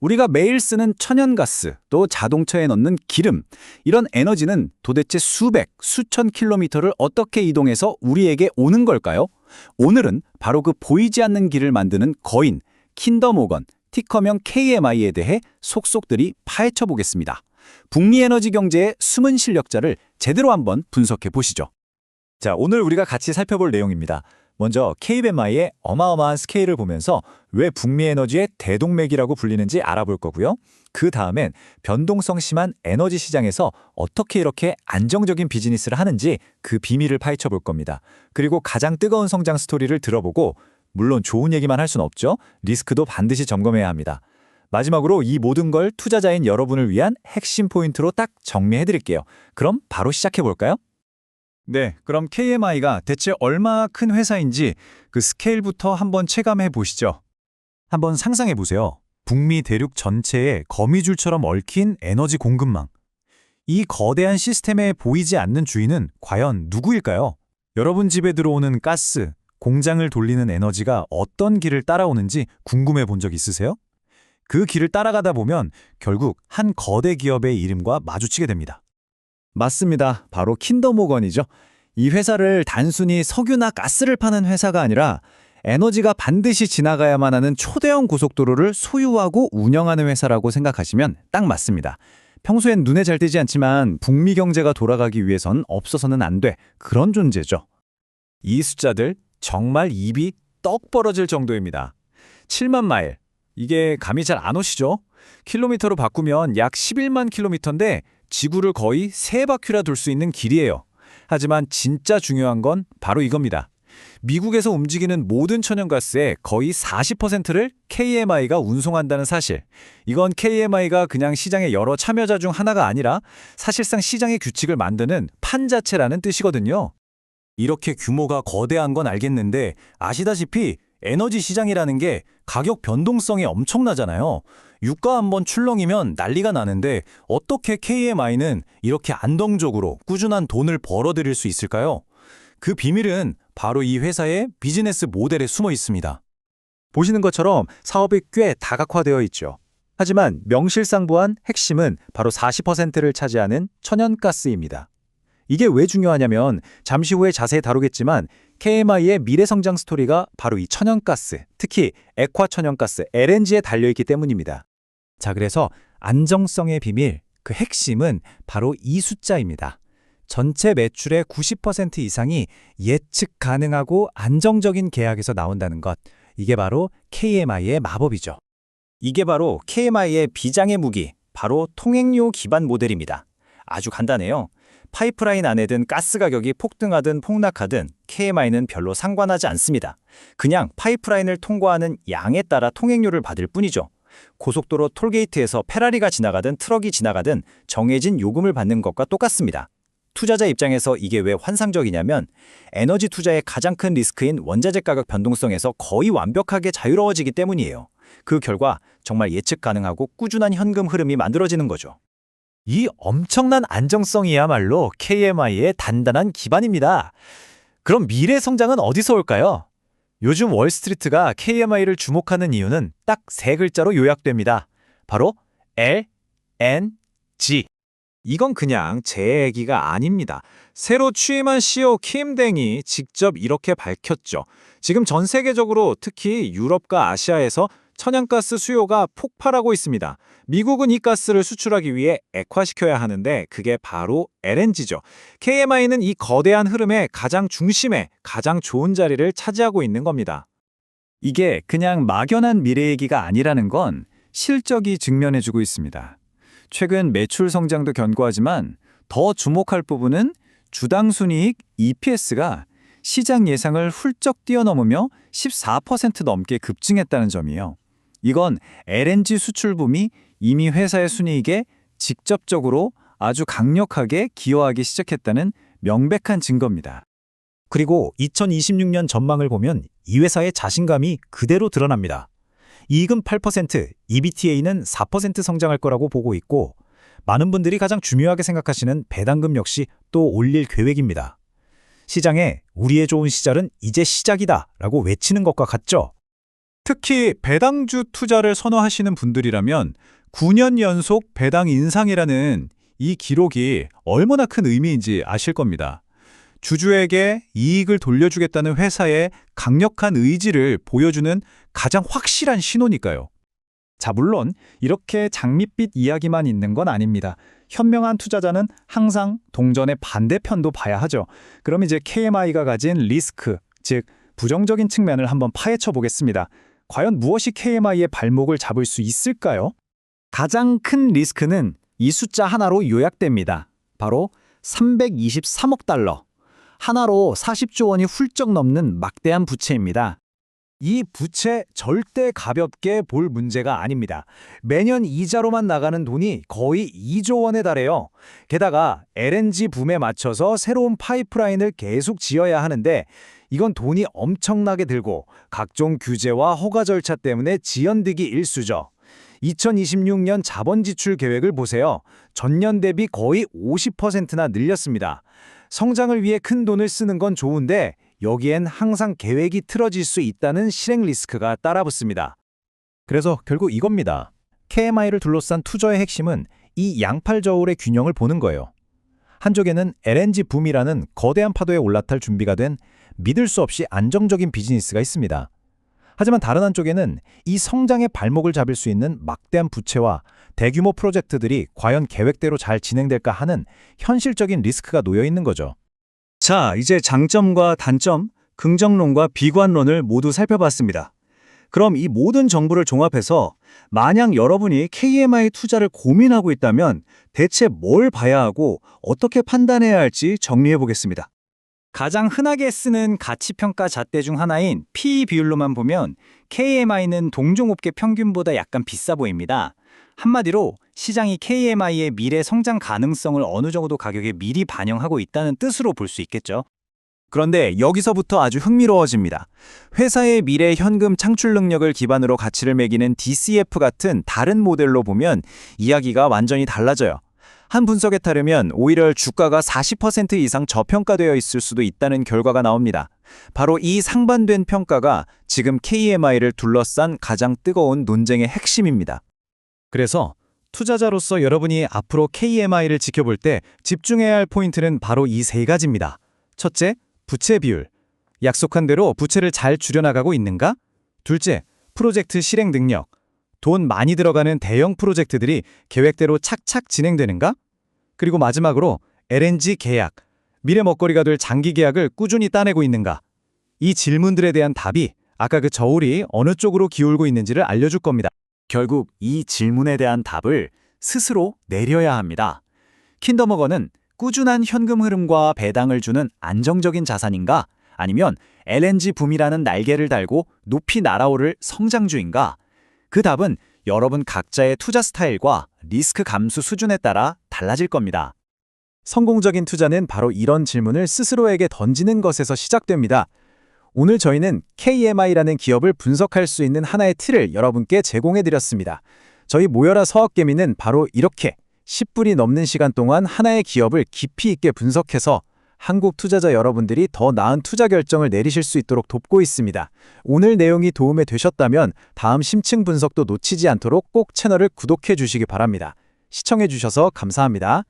우리가 매일 쓰는 천연가스, 또 자동차에 넣는 기름, 이런 에너지는 도대체 수백, 수천 킬로미터를 어떻게 이동해서 우리에게 오는 걸까요? 오늘은 바로 그 보이지 않는 길을 만드는 거인, 킨덤 오건, 티커명 KMI에 대해 속속들이 파헤쳐 보겠습니다. 북미 에너지 경제의 숨은 실력자를 제대로 한번 분석해 보시죠. 자, 오늘 우리가 같이 살펴볼 내용입니다. 먼저 KMI의 어마어마한 스케일을 보면서 왜 북미 에너지의 대동맥이라고 불리는지 알아볼 거고요. 그 다음엔 변동성 심한 에너지 시장에서 어떻게 이렇게 안정적인 비즈니스를 하는지 그 비밀을 파헤쳐 볼 겁니다. 그리고 가장 뜨거운 성장 스토리를 들어보고, 물론 좋은 얘기만 할 순 없죠. 리스크도 반드시 점검해야 합니다. 마지막으로 이 모든 걸 투자자인 여러분을 위한 핵심 포인트로 딱 정리해 드릴게요. 그럼 바로 시작해 볼까요? 네, 그럼 KMI가 대체 얼마나 큰 회사인지 그 스케일부터 한번 체감해 보시죠. 한번 상상해 보세요. 북미 대륙 전체에 거미줄처럼 얽힌 에너지 공급망. 이 거대한 시스템에 보이지 않는 주인은 과연 누구일까요? 여러분 집에 들어오는 가스, 공장을 돌리는 에너지가 어떤 길을 따라오는지 궁금해 본 적 있으세요? 그 길을 따라가다 보면 결국 한 거대 기업의 이름과 마주치게 됩니다. 맞습니다. 바로 킨덤 오건이죠. 이 회사를 단순히 석유나 가스를 파는 회사가 아니라 에너지가 반드시 지나가야만 하는 초대형 고속도로를 소유하고 운영하는 회사라고 생각하시면 딱 맞습니다. 평소엔 눈에 잘 띄지 않지만 북미 경제가 돌아가기 위해선 없어서는 안 돼. 그런 존재죠. 이 숫자들 정말 입이 떡 벌어질 정도입니다. 7만 마일. 이게 감이 잘 안 오시죠? 킬로미터로 바꾸면 약 11만 킬로미터인데 지구를 거의 3바퀴나 돌 수 있는 길이에요. 하지만 진짜 중요한 건 바로 이겁니다. 미국에서 움직이는 모든 천연가스의 거의 40%를 KMI가 운송한다는 사실. 이건 KMI가 그냥 시장의 여러 참여자 중 하나가 아니라 사실상 시장의 규칙을 만드는 판 자체라는 뜻이거든요. 이렇게 규모가 거대한 건 알겠는데 아시다시피 에너지 시장이라는 게 가격 변동성이 엄청나잖아요. 유가 한번 출렁이면 난리가 나는데 어떻게 KMI는 이렇게 안정적으로 꾸준한 돈을 벌어들일 수 있을까요? 그 비밀은 바로 이 회사의 비즈니스 모델에 숨어 있습니다. 보시는 것처럼 사업이 꽤 다각화되어 있죠. 하지만 명실상부한 핵심은 바로 40%를 차지하는 천연가스입니다. 이게 왜 중요하냐면 잠시 후에 자세히 다루겠지만 KMI의 미래 성장 스토리가 바로 이 천연가스, 특히 액화 천연가스 LNG에 달려있기 때문입니다. 자, 그래서 안정성의 비밀, 그 핵심은 바로 이 숫자입니다. 전체 매출의 90% 이상이 예측 가능하고 안정적인 계약에서 나온다는 것. 이게 바로 KMI의 마법이죠. 이게 바로 KMI의 비장의 무기, 바로 통행료 기반 모델입니다. 아주 간단해요. 파이프라인 안에든 가스 가격이 폭등하든 폭락하든 KMI는 별로 상관하지 않습니다. 그냥 파이프라인을 통과하는 양에 따라 통행료를 받을 뿐이죠. 고속도로 톨게이트에서 페라리가 지나가든 트럭이 지나가든 정해진 요금을 받는 것과 똑같습니다. 투자자 입장에서 이게 왜 환상적이냐면 에너지 투자의 가장 큰 리스크인 원자재 가격 변동성에서 거의 완벽하게 자유로워지기 때문이에요. 그 결과 정말 예측 가능하고 꾸준한 현금 흐름이 만들어지는 거죠. 이 엄청난 안정성이야말로 KMI의 단단한 기반입니다. 그럼 미래 성장은 어디서 올까요? 요즘 월스트리트가 KMI를 주목하는 이유는 딱 3글자로 요약됩니다. 바로 LNG. 이건 그냥 제 얘기가 아닙니다. 새로 취임한 CEO 킴 댕이 직접 이렇게 밝혔죠. 지금 전 세계적으로 특히 유럽과 아시아에서 천연가스 수요가 폭발하고 있습니다. 미국은 이 가스를 수출하기 위해 액화시켜야 하는데 그게 바로 LNG죠. KMI는 이 거대한 흐름의 가장 중심에 가장 좋은 자리를 차지하고 있는 겁니다. 이게 그냥 막연한 미래 얘기가 아니라는 건 실적이 증명해주고 있습니다. 최근 매출 성장도 견고하지만 더 주목할 부분은 주당 순이익 EPS가 시장 예상을 훌쩍 뛰어넘으며 14% 넘게 급증했다는 점이에요. 이건 LNG 수출붐이 이미 회사의 순이익에 직접적으로 아주 강력하게 기여하기 시작했다는 명백한 증거입니다. 그리고 2026년 전망을 보면 이 회사의 자신감이 그대로 드러납니다. 이익은 8%, EBITDA는 4% 성장할 거라고 보고 있고 많은 분들이 가장 중요하게 생각하시는 배당금 역시 또 올릴 계획입니다. 시장에 우리의 좋은 시절은 이제 시작이다 라고 외치는 것과 같죠? 특히 배당주 투자를 선호하시는 분들이라면 9년 연속 배당 인상이라는 이 기록이 얼마나 큰 의미인지 아실 겁니다. 주주에게 이익을 돌려주겠다는 회사의 강력한 의지를 보여주는 가장 확실한 신호니까요. 자, 물론 이렇게 장밋빛 이야기만 있는 건 아닙니다. 현명한 투자자는 항상 동전의 반대편도 봐야 하죠. 그럼 이제 KMI가 가진 리스크, 즉 부정적인 측면을 한번 파헤쳐 보겠습니다. 과연 무엇이 KMI의 발목을 잡을 수 있을까요? 가장 큰 리스크는 이 숫자 하나로 요약됩니다. 바로 323억 달러. 하나로 40조 원이 훌쩍 넘는 막대한 부채입니다. 이 부채 절대 가볍게 볼 문제가 아닙니다. 매년 이자로만 나가는 돈이 거의 2조 원에 달해요. 게다가 LNG 붐에 맞춰서 새로운 파이프라인을 계속 지어야 하는데 이건 돈이 엄청나게 들고 각종 규제와 허가 절차 때문에 지연되기 일쑤죠. 2026년 자본 지출 계획을 보세요. 전년 대비 거의 50%나 늘렸습니다. 성장을 위해 큰 돈을 쓰는 건 좋은데 여기엔 항상 계획이 틀어질 수 있다는 실행 리스크가 따라붙습니다. 그래서 결국 이겁니다. KMI를 둘러싼 투자의 핵심은 이 양팔 저울의 균형을 보는 거예요. 한쪽에는 LNG 붐이라는 거대한 파도에 올라탈 준비가 된 믿을 수 없이 안정적인 비즈니스가 있습니다. 하지만 다른 한쪽에는 이 성장의 발목을 잡을 수 있는 막대한 부채와 대규모 프로젝트들이 과연 계획대로 잘 진행될까 하는 현실적인 리스크가 놓여 있는 거죠. 자, 이제 장점과 단점, 긍정론과 비관론을 모두 살펴봤습니다. 그럼 이 모든 정보를 종합해서 만약 여러분이 KMI 투자를 고민하고 있다면 대체 뭘 봐야 하고 어떻게 판단해야 할지 정리해 보겠습니다. 가장 흔하게 쓰는 가치평가 잣대 중 하나인 PE 비율로만 보면 KMI는 동종업계 평균보다 약간 비싸 보입니다. 한마디로 시장이 KMI의 미래 성장 가능성을 어느 정도 가격에 미리 반영하고 있다는 뜻으로 볼 수 있겠죠. 그런데 여기서부터 아주 흥미로워집니다. 회사의 미래 현금 창출 능력을 기반으로 가치를 매기는 DCF 같은 다른 모델로 보면 이야기가 완전히 달라져요. 한 분석에 따르면 오히려 주가가 40% 이상 저평가되어 있을 수도 있다는 결과가 나옵니다. 바로 이 상반된 평가가 지금 KMI를 둘러싼 가장 뜨거운 논쟁의 핵심입니다. 그래서 투자자로서 여러분이 앞으로 KMI를 지켜볼 때 집중해야 할 포인트는 바로 이 세 가지입니다. 첫째, 부채 비율. 약속한 대로 부채를 잘 줄여나가고 있는가? 둘째, 프로젝트 실행 능력. 돈 많이 들어가는 대형 프로젝트들이 계획대로 착착 진행되는가? 그리고 마지막으로 LNG 계약. 미래 먹거리가 될 장기 계약을 꾸준히 따내고 있는가? 이 질문들에 대한 답이 아까 그 저울이 어느 쪽으로 기울고 있는지를 알려줄 겁니다. 결국 이 질문에 대한 답을 스스로 내려야 합니다. 킨더머거는 꾸준한 현금 흐름과 배당을 주는 안정적인 자산인가? 아니면 LNG 붐이라는 날개를 달고 높이 날아오를 성장주인가? 그 답은 여러분 각자의 투자 스타일과 리스크 감수 수준에 따라 달라질 겁니다. 성공적인 투자는 바로 이런 질문을 스스로에게 던지는 것에서 시작됩니다. 오늘 저희는 KMI라는 기업을 분석할 수 있는 하나의 틀을 여러분께 제공해드렸습니다. 저희 모여라 서학개미는 바로 이렇게 10분이 넘는 시간 동안 하나의 기업을 깊이 있게 분석해서 한국 투자자 여러분들이 더 나은 투자 결정을 내리실 수 있도록 돕고 있습니다. 오늘 내용이 도움이 되셨다면 다음 심층 분석도 놓치지 않도록 꼭 채널을 구독해 주시기 바랍니다. 시청해 주셔서 감사합니다.